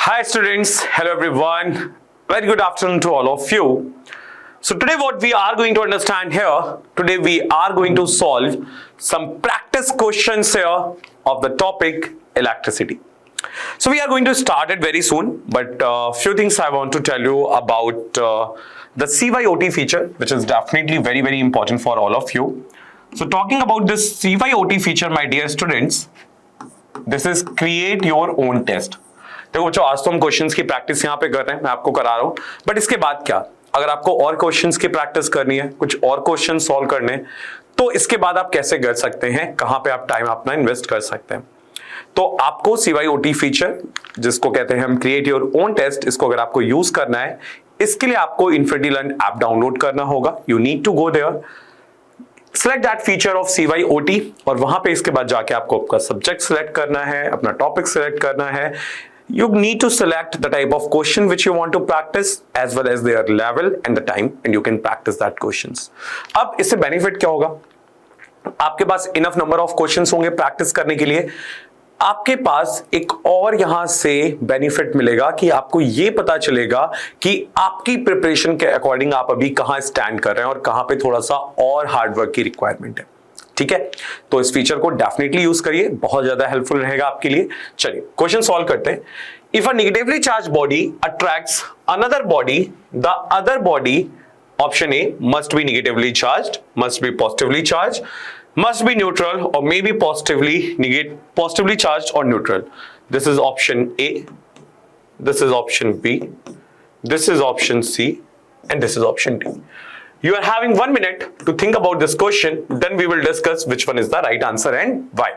Hi students, hello everyone. Very good afternoon to all of you. So today what we are going to understand here, today we are going to solve some practice questions here of the topic electricity. So we are going to start it very soon, but few things I want to tell you about the CYOT feature, which is definitely very important for all of you. So talking about this CYOT feature, my dear students, this is create your own test. देखो बच्चों, आज तो हम questions की practice यहाँ पे कर रहे हैं, मैं आपको करा रहा हूँ, बट इसके बाद क्या, अगर आपको और क्वेश्चंस की प्रैक्टिस करनी है, कुछ और क्वेश्चन सॉल्व करने हैं, तो इसके बाद आप कैसे कर सकते हैं, कहां पे आप टाइम अपना इन्वेस्ट कर सकते हैं। तो आपको CYOT फीचर, जिसको कहते हैं हम क्रिएट योर ओन टेस्ट, इसको अगर आपको यूज करना है, इसके लिए आपको इन्फिनिटी लर्न ऐप डाउनलोड करना होगा। You need to go there, select that feature of CYOT, और वहां पे इसके बाद जाके आपको आपका सब्जेक्ट सिलेक्ट करना है, अपना टॉपिक सिलेक्ट करना है। You need to select the type of question which you want to practice as well as their level and the time, and you can practice that questions. अब इससे benefit क्या होगा, आपके पास इनफ नंबर ऑफ क्वेश्चंस होंगे practice करने के लिए। आपके पास एक और यहां से बेनिफिट मिलेगा कि आपको यह पता चलेगा कि आपकी प्रिपरेशन के अकॉर्डिंग आप अभी कहां स्टैंड कर रहे हैं और कहां पे थोड़ा सा और हार्डवर्क की रिक्वायरमेंट है। ठीक है, तो इस फीचर को डेफिनेटली यूज करिए, बहुत ज्यादा हेल्पफुल रहेगा आपके लिए। चलिए क्वेश्चन सॉल्व करते हैं। If a negatively charge body attracts another body, the other body, option A must be negatively charged, must be positively charge, must be neutral, or maybe positively charged or neutral. This is option A, this is option B, this is option C, and this is option D. You are having 1 minute to think about this question, then we will discuss which one is the right answer and why.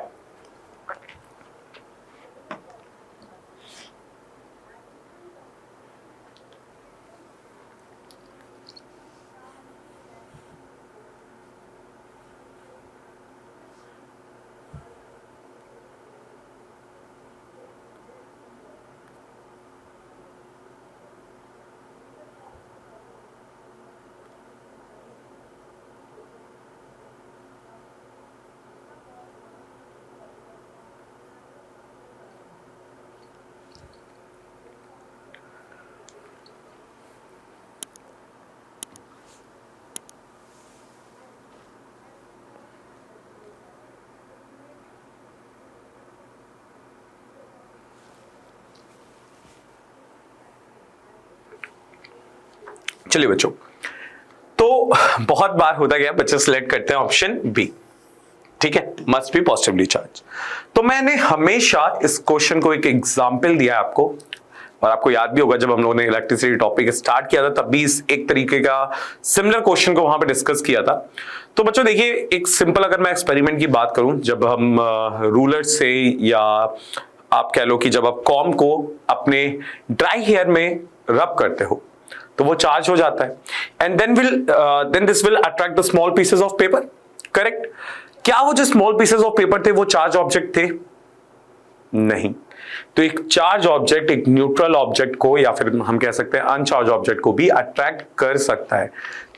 चलिए बच्चों, तो बहुत बार होता गया बच्चे select करते हैं option B, ठीक है, मस्ट बी पॉजिटिवली चार्ज। तो मैंने हमेशा इस क्वेश्चन को एक एग्जांपल दिया है आपको, और आपको याद भी होगा जब हम लोगों ने इलेक्ट्रिसिटी टॉपिक स्टार्ट किया था तब भी इस एक तरीके का सिमिलर क्वेश्चन को वहां पे डिस्कस किया था। तो बच्चों देखिए, एक सिंपल अगर मैं एक्सपेरिमेंट की बात करूं, जब हम रूलर से, या आप कह लो कि जब आप कॉम को अपने ड्राई हेयर में रब करते हो तो वो चार्ज हो जाता है, and then this will attract the small pieces of paper, correct. क्या वो जो स्मॉल पीसेस ऑफ पेपर थे वो चार्ज ऑब्जेक्ट थे? नहीं। तो एक चार्ज ऑब्जेक्ट एक न्यूट्रल ऑब्जेक्ट को, या फिर हम कह सकते हैं अनचार्ज ऑब्जेक्ट को भी अट्रैक्ट कर सकता है।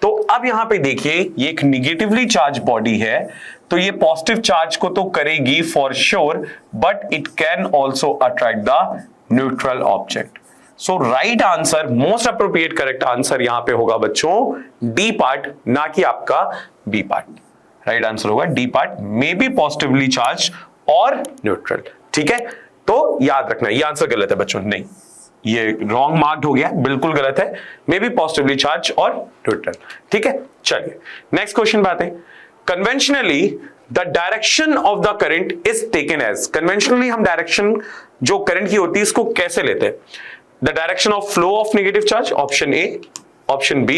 तो अब यहां पे देखिए, ये एक निगेटिवली चार्ज बॉडी है, तो ये पॉजिटिव चार्ज को तो करेगी for sure, but it can also attract the neutral object. So right answer, most appropriate correct answer यहां पे होगा बच्चों डी पार्ट, ना कि आपका बी पार्ट। राइट आंसर होगा D part, may be positively charge और न्यूट्रल। ठीक है, तो याद रखना ये आंसर गलत है बच्चों, नहीं, ये रॉन्ग मार्क्ड हो गया, बिल्कुल गलत है, मे बी पॉजिटिवली चार्ज और न्यूट्रल। ठीक है, चलिए नेक्स्ट क्वेश्चन पे आते हैं। Conventionally the direction of the current is taken as, conventionally हम डायरेक्शन जो करंट की होती है इसको कैसे लेते हैं? The direction of flow of negative charge, option A, option B,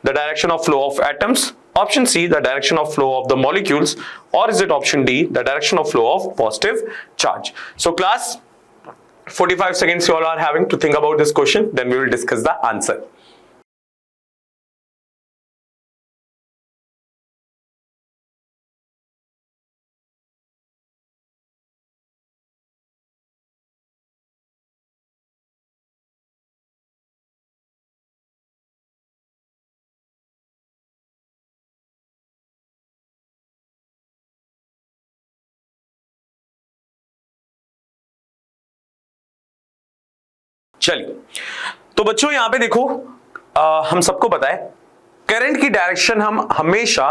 the direction of flow of atoms, option C, the direction of flow of the molecules, or is it option D, the direction of flow of positive charge? So class, 45 seconds you all are having to think about this question, then we will discuss the answer. चलिए, तो बच्चों यहां पे देखो, हम सबको पता है करंट की डायरेक्शन हम हमेशा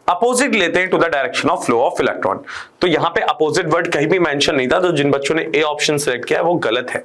अपोजिट लेते हैं to the direction of flow of electron. तो यहां पे अपोजिट वर्ड कहीं भी मेंशन नहीं था, तो जिन बच्चों ने ए ऑप्शन सेलेक्ट किया है वो गलत है।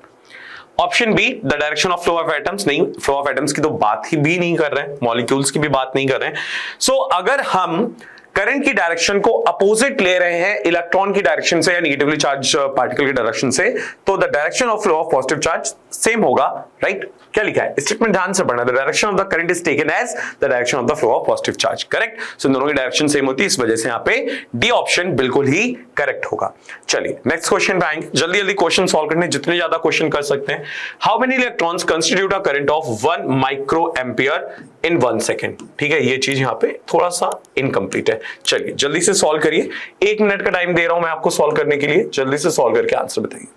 Option be the direction of flow of atoms, नहीं, फ्लो ऑफ एटम्स की तो बात ही भी नहीं कर रहे हैं, मॉलिक्यूल्स की भी बात नहीं कर रहे हैं। सो अगर हम करंट की डायरेक्शन को अपोजिट ले रहे हैं इलेक्ट्रॉन की डायरेक्शन से या नेगेटिवली चार्ज पार्टिकल की डायरेक्शन से, तो the direction of flow of positive charge same होगा, राइट? क्या लिखा है स्टेटमेंट, ध्यान से पढ़ना। The direction of the current is taken as the direction of the flow of positive charge, correct? So दोनों की डायरेक्शन सेम होती है, इस वजह से यहाँ पे डी ऑप्शन बिल्कुल ही करेक्ट होगा। चलिए नेक्स्ट क्वेश्चन पे आएंगे, जल्दी जल्दी क्वेश्चन सॉल्व करने, जितने ज्यादा क्वेश्चन कर सकते हैं। How many electrons constitute a current of 1 micro ampere in 1 second? ठीक है, ये चीज यहाँ पे थोड़ा सा इनकम्प्लीट है। चलिए जल्दी से सॉल्व करिए, 1 मिनट का टाइम दे रहा हूं मैं आपको सॉल्व करने के लिए, जल्दी से सॉल्व करके आंसर बताइए।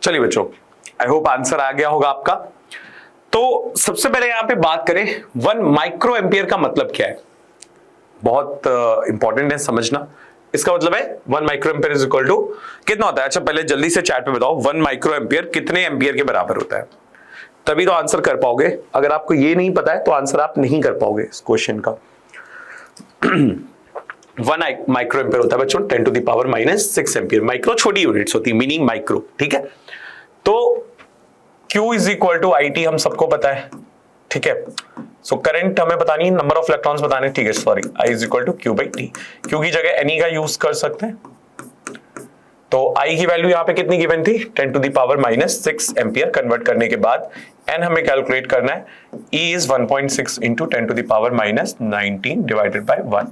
चलिए बच्चों, आई होप आंसर आ गया होगा आपका। तो सबसे पहले यहां पे बात करें 1 माइक्रो एम्पियर का मतलब क्या है, बहुत इंपॉर्टेंट है समझना। इसका मतलब है 1 micro ampere is equal to कितना होता है? अच्छा पहले जल्दी से चैट पे बताओ 1 माइक्रो एम्पियर कितने एम्पियर के बराबर होता है, तभी तो आंसर कर पाओगे। अगर आपको ये नहीं पता है तो आंसर आप नहीं कर पाओगे इस क्वेश्चन का। 1 माइक्रो एम्पियर होता है बच्चों 10 to the power -6 ampere. Micro छोटी यूनिट्स होती है, मीनिंग माइक्रो, ठीक है? तो Q is equal to I T हम सबको पता है, ठीक है? सो करंट हमें पता नहीं, नंबर ऑफ इलेक्ट्रॉन्स बताने, ठीक है, sorry, I is equal to Q by T. Q की जगह Ni का यूज कर सकते हैं, तो I की वैल्यू यहाँ पे कितनी गिवन थी? 10 to the power -6 ampere. Convert करने के बाद N हमें कैलकुलेट करना है, E is 1.6 into 10 to the power -19 divided by 1।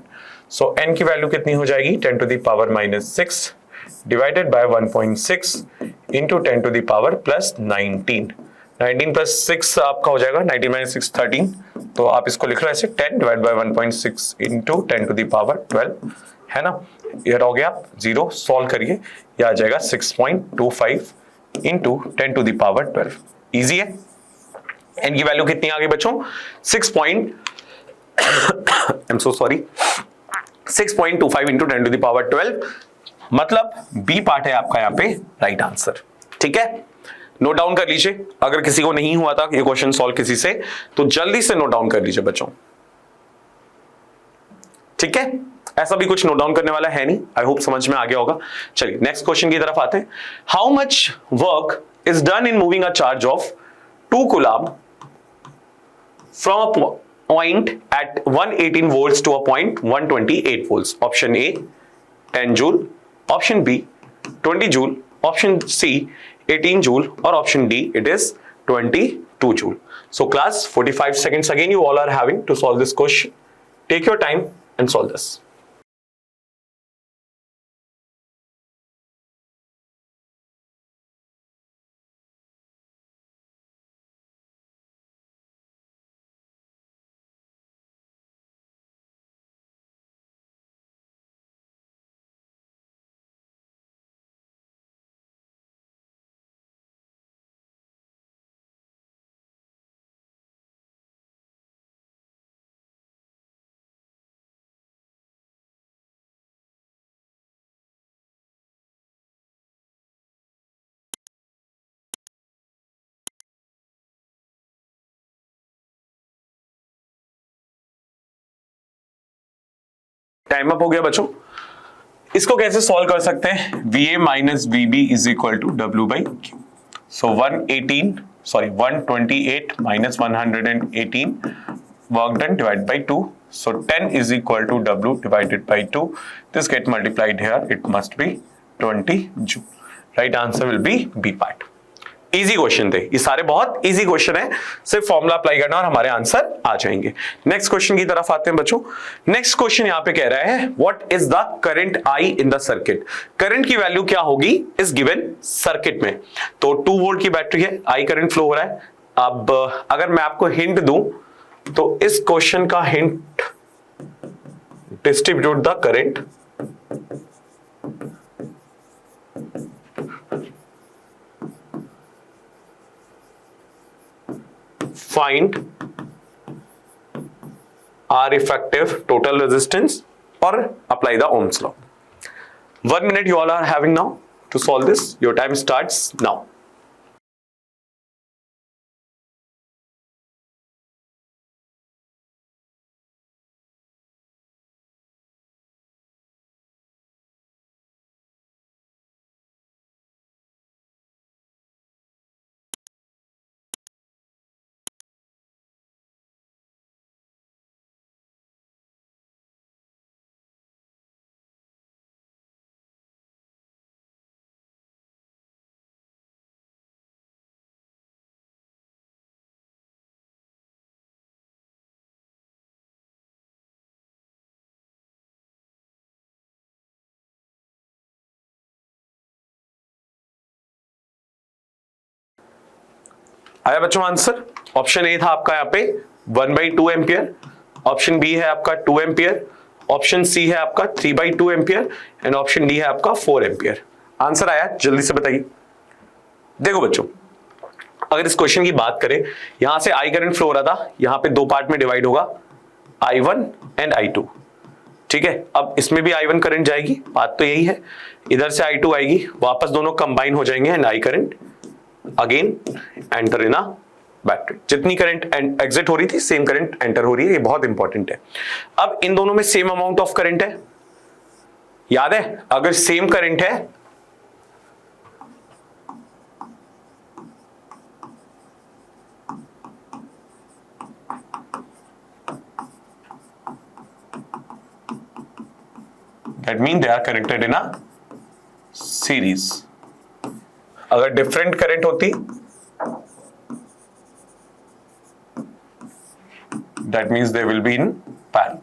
So N की वैल्यू कितनी हो जाएगी? 10 to the power -6 divided by 1.6 into 10 to the power +19। 19 plus 6 आपका हो जाएगा 19 माइनस 6 13, तो आप इसको लिख रहे हो ऐसे 10 divide by 1.6 into 10 to the power 12, है ना? ये हो गया 0, सॉल्व करिए, ये आ जाएगा 6.25 into 10 to the power 12। Easy है। एन की वैल्यू कितनी आ गई बच्चों? 6.25 इंटू 10 टू द पावर 12, मतलब बी पार्ट है आपका यहाँ पे राइट आंसर, ठीक है? नोट डाउन कर लीजिए, अगर किसी को नहीं हुआ था ये क्वेश्चन सॉल्व किसी से, तो जल्दी से नोट डाउन कर लीजिए बच्चों, ठीक है? ऐसा भी कुछ नोट डाउन करने वाला है नहीं, आई होप समझ में आ गया होगा। चलिए नेक्स्ट क्वेश्चन की तरफ आते हैं। How much work is done in moving a charge of 2 coulomb from a point at 118 volts to a point 128 volts? Option A 10 joule, option B 20 joule, option C 18 joule, or option D, it is 22 joule. So class, 45 seconds again you all are having to solve this question. Take your time and solve this. Time up हो गया बच्चों। इसको कैसे solve कर सकते हैं? VA minus VB is equal to W by Q। So 128 minus 118 work done divided by 2. So 10 is equal to W divided by 2. This get multiplied here. It must be 20 joule. Right answer will be B part. Easy question थे ये सारे, बहुत easy question है, सिर्फ formula apply करना और हमारे answer आ जाएंगे। नेक्स्ट क्वेश्चन की तरफ आते हैं बच्चों। नेक्स्ट क्वेश्चन यहां पे कह रहा है what is the current I in the circuit. Current की वैल्यू क्या होगी इस गिवन सर्किट में? तो 2 वोल्ट की बैटरी है, आई करंट फ्लो हो रहा है। अब अगर मैं आपको हिंट दूं तो इस क्वेश्चन का hint distribute the current find R effective total resistance or apply the Ohm's law. 1 minute you all are having now to solve this. Your time starts now. आया बच्चों आंसर? ऑप्शन ए था आपका यहाँ पे 1/2 ampere, option B है आपका 2 ampere, option C है आपका 3/2 एम्पियर एंड ऑप्शन डी है आपका 4 एम्पियर। आंसर आया? जल्दी से बताइए। देखो बच्चों, अगर इस क्वेश्चन की बात करें, यहां से आई करंट फ्लो हो रहा था, यहां पे 2 पार्ट में डिवाइड होगा, I1 एंड I2। ठीक है, अब इसमें भी I1 करंट जाएगी, बात तो यही है। इधर से I2 आएगी, वापस दोनों कंबाइन हो जाएंगे and I current again enter in a battery. जितनी करंट एग्जिट हो रही थी सेम करंट एंटर हो रही है, ये बहुत इंपॉर्टेंट है। अब इन दोनों में सेम अमाउंट ऑफ करंट है, याद है? अगर सेम करंट है that means they are connected in a series. अगर डिफरेंट करंट होती that means they will be in parallel.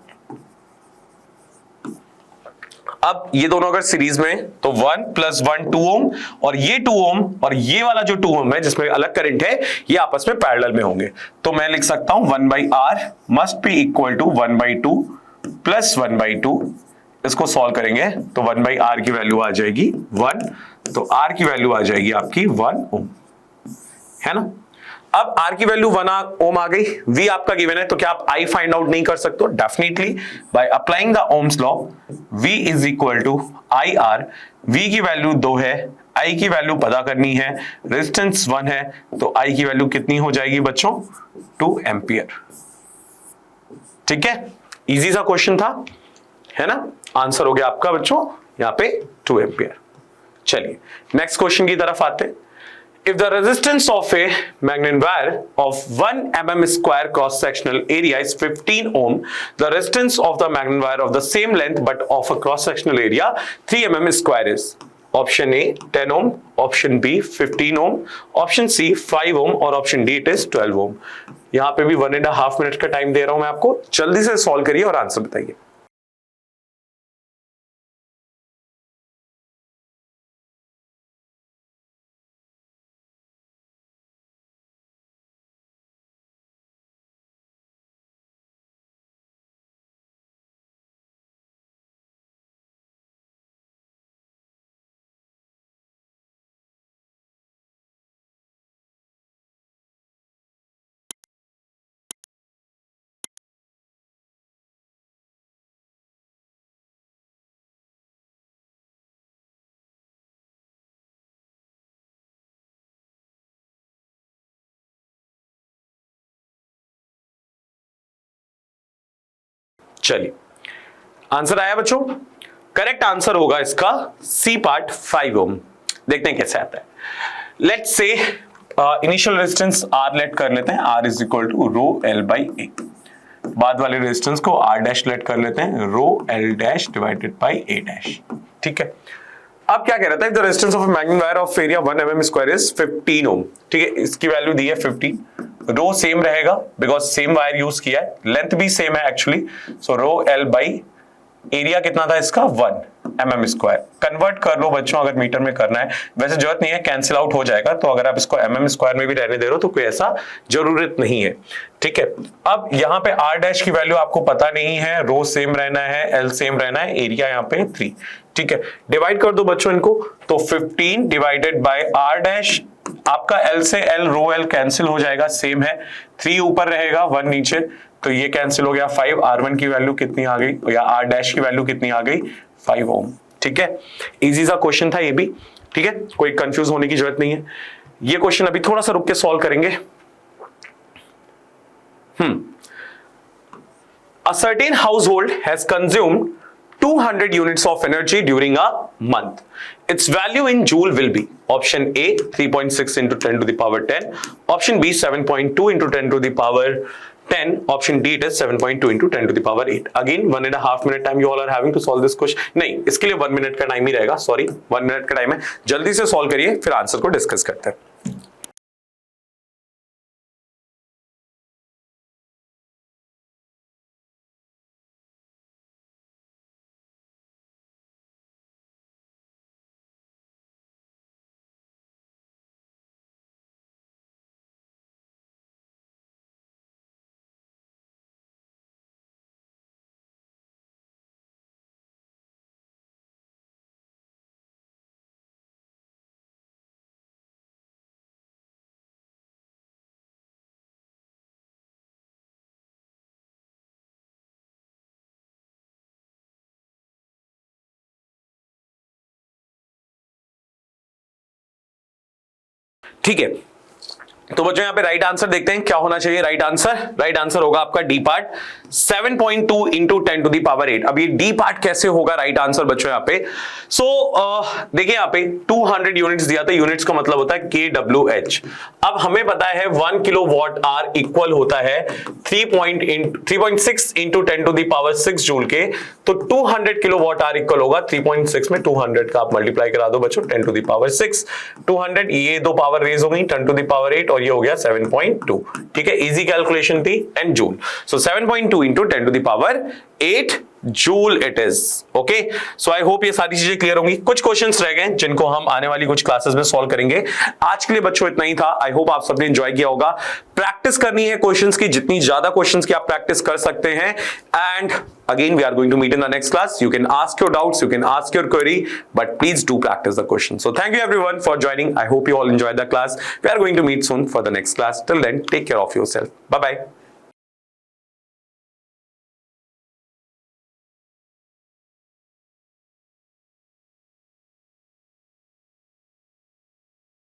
अब ये दोनों अगर सीरीज में तो 1 + 1 2 ओम और ये 2 ओम और ये वाला जो 2 ओम है जिसमें अलग करंट है ये आपस में पैरेलल में होंगे। तो मैं लिख सकता हूं 1/R must be equal to 1/2 plus 1/2। इसको सॉल्व करेंगे तो 1/R की वैल्यू आ जाएगी 1, तो R की वैल्यू आ जाएगी आपकी 1 ओम, है ना? अब R की वैल्यू 1 ओम आ गई, V आपका गिवन है, तो क्या आप I फाइंड आउट नहीं कर सकते? Definitely by applying the Ohm's law V is equal to IR। V की वैल्यू 2 है, I की वैल्यू पता करनी है, रेजिस्टेंस 1 है, तो I की वैल्यू कितनी हो जाएगी बच्चों? 2 एम्पियर। ठीक है, इजी सा क्वेश्चन था, है ना? आंसर हो गया आपका बच्चों यहाँ पे 2 एम्पियर। चलिए नेक्स्ट क्वेश्चन की तरफ आते हैं। If the resistance of a magnetic of 1 mm square cross sectional area is 15 ohm, the resistance of the magnetic of the same length but of a cross sectional area 3 mm square is option A 10 ohm, option B 15 ohm, option C 5 ohm और option D it is 12 ohm। यहाँ पे भी 1.5 minute का time दे रहा हूं मैं आपको, जल्दी से सॉल्व करिए और आंसर बताइए। चलिए आंसर आया बच्चों? करेक्ट आंसर होगा इसका सी पार्ट 5 ओम। देखते हैं कैसे आता है। Let's say initial resistance R late कर लेते हैं, R is equal to rho L by A. बाद वाले रेजिस्टेंस को आर डैश लेट कर लेते हैं, rho L dash divided by A dash. ठीक है, अब क्या कह रहा था, the resistance of magnetic wire of area 1 mm square is 15 ओम। ठीक है, इसकी वैल्यू दी है 15। रो सेम रहेगा बिकॉज सेम वायर यूज किया है, लेंथ भी सेम है actually. So row L by area कितना था इसका 1 mm स्क्वायर। कन्वर्ट कर लो बच्चों अगर मीटर में करना है, वैसे जरूरत नहीं है, कैंसिल आउट हो जाएगा। तो अगर आप इसको mm स्क्वायर में भी रहने दे रहे हो तो कोई ऐसा जरूरत नहीं है। ठीक है, अब यहाँ पे r डैश की वैल्यू आपको पता नहीं है, रो सेम रहना है, l सेम रहना है, एरिया यहाँ पे 3। ठीक है, डिवाइड कर दो बच्चों इनको, तो 15 डिवाइडेड बाय r डैश, आपका l से l रो l कैंसिल हो जाएगा, सेम है, 3 ऊपर रहेगा 1 नीचे, तो ये कैंसिल हो गया 5। R1 की वैल्यू कितनी आ गई, या R डैश की वैल्यू कितनी आ गई, 5 ओम। ठीक है, इजी सा क्वेश्चन था ये भी। ठीक है, कोई कंफ्यूज होने की जरूरत नहीं है। ये क्वेश्चन अभी थोड़ा सा रुक के सॉल्व करेंगे। A certain household has consumed 200 units of energy during a month. Its value in joule will be option A 3.6 into 10 to the power 10, option B 7.2 into 10 to the power 10, option D it is 7.2 into 10 to the power 8. Again 1.5 minute time you all are having to solve this question. नहीं, इसके लिए 1 minute का time ही रहेगा, sorry 1 minute का time है। जल्दी से solve करिए, फिर आंसर को डिस्कस करते हैं। ठीक है, तो बच्चों यहाँ पे राइट आंसर देखते हैं क्या होना चाहिए। राइट आंसर होगा आपका D part 7.2 into 10 to the power 8। अब ये डी पार्ट कैसे होगा राइट आंसर बच्चों यहाँ पे? देखिए यहाँ पे 200 यूनिट्स दिया था, यूनिट्स का मतलब होता है kWh। अब हमें पता है 1 किलोवाट आवर इक्वल होता है 3.6 into 10 to the power 6 joule के, तो 200 किलोवाट आवर इक्वल होगा 3.6 में 200 का आप मल्टीप्लाई करा दो बच्चों, 10 टू दी पावर 6, 200 ये दो पावर रेज हो गई 10 टू दी पावर 8 और ये हो गया 7.2। ठीक है, इजी कैलकुलेशन थी, and joule. So 7.2 into 10 to the power 8 joule it is. Okay, so I hope ये सारी चीजें क्लियर होंगी। कुछ क्वेश्चंस रह गए जिनको हम आने वाली कुछ क्लासेस में सॉल्व करेंगे। आज के लिए बच्चों इतना ही था। आई होप आप सबने एंजॉय किया होगा। प्रैक्टिस करनी है क्वेश्चंस की, जितनी ज्यादा क्वेश्चंस की आप प्रैक्टिस कर सकते हैं। And again we are going to meet in the next class. You can ask your doubts, you can ask your query, but please do practice the question. So thank you everyone for joining. I hope you all enjoyed the class. We are going to meet soon for the next class. Till then, take care of yourself. Bye bye.